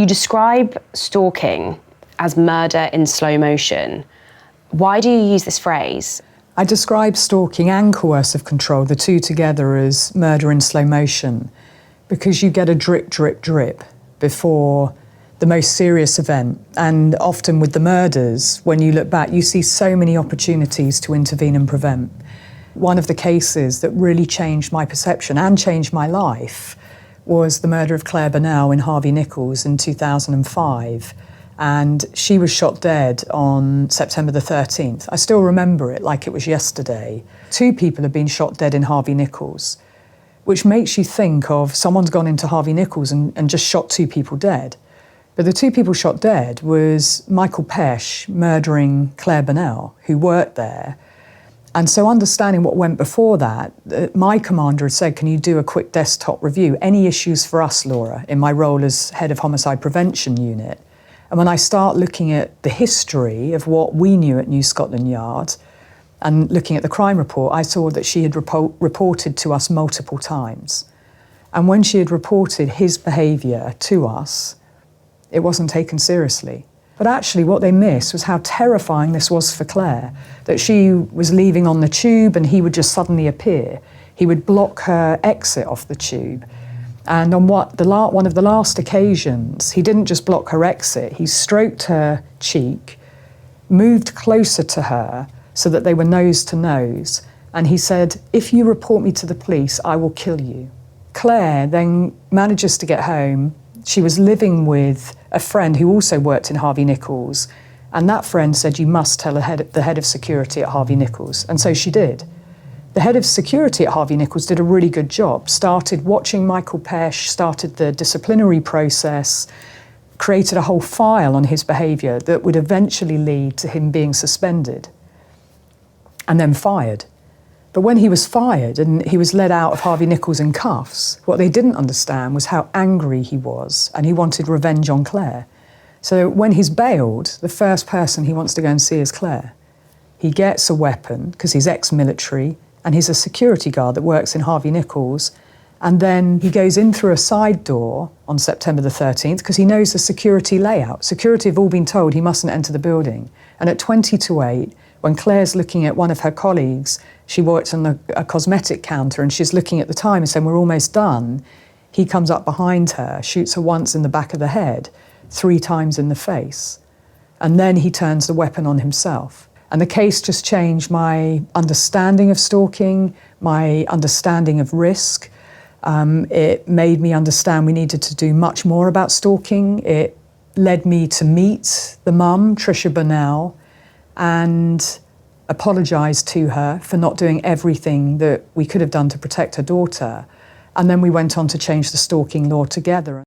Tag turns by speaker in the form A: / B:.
A: You describe stalking as murder in slow motion. Why do you use this phrase?
B: I describe stalking and coercive control, the two together, as murder in slow motion, because you get a drip, drip, drip before the most serious event. And often with the murders, when you look back, you see so many opportunities to intervene and prevent. One of the cases that really changed my perception and changed my life was the murder of Clare Bernal in Harvey Nichols in 2005. And she was shot dead on September the 13th. I still remember it like it was yesterday. 2 people have been shot dead in Harvey Nichols, which makes you think of someone's gone into Harvey Nichols and just shot 2 people dead. But the 2 people shot dead was Michael Pesch murdering Clare Bernal, who worked there. And so understanding what went before that, my commander had said, can you do a quick desktop review? Any issues for us, Laura, in my role as head of Homicide Prevention Unit? And when I start looking at the history of what we knew at New Scotland Yard and looking at the crime report, I saw that she had reported to us multiple times. And when she had reported his behaviour to us, it wasn't taken seriously. But actually what they missed was how terrifying this was for Clare, that she was leaving on the tube and he would just suddenly appear. He would block her exit off the tube. And on one of the last occasions, he didn't just block her exit, he stroked her cheek, moved closer to her so that they were nose to nose, and he said, if you report me to the police, I will kill you. Clare then manages to get home. She was living with a friend who also worked in Harvey Nichols, and that friend said, you must tell the head of security at Harvey Nichols, and so she did. The head of security at Harvey Nichols did a really good job, started watching Michael Pesch, started the disciplinary process, created a whole file on his behaviour that would eventually lead to him being suspended and then fired. But when he was fired and he was let out of Harvey Nichols in cuffs, what they didn't understand was how angry he was, and he wanted revenge on Clare. So when he's bailed, the first person he wants to go and see is Clare. He gets a weapon because he's ex-military, and he's a security guard that works in Harvey Nichols. And then he goes in through a side door on September the 13th because he knows the security layout. Security have all been told he mustn't enter the building. And at 20 to 8, when Claire's looking at one of her colleagues, she works on a cosmetic counter and she's looking at the time and saying, we're almost done. He comes up behind her, shoots her once in the back of the head, 3 times in the face. And then he turns the weapon on himself. And the case just changed my understanding of stalking, my understanding of risk. It made me understand we needed to do much more about stalking. It led me to meet the mum, Trisha Bernal, and apologise to her for not doing everything that we could have done to protect her daughter. And then we went on to change the stalking law together.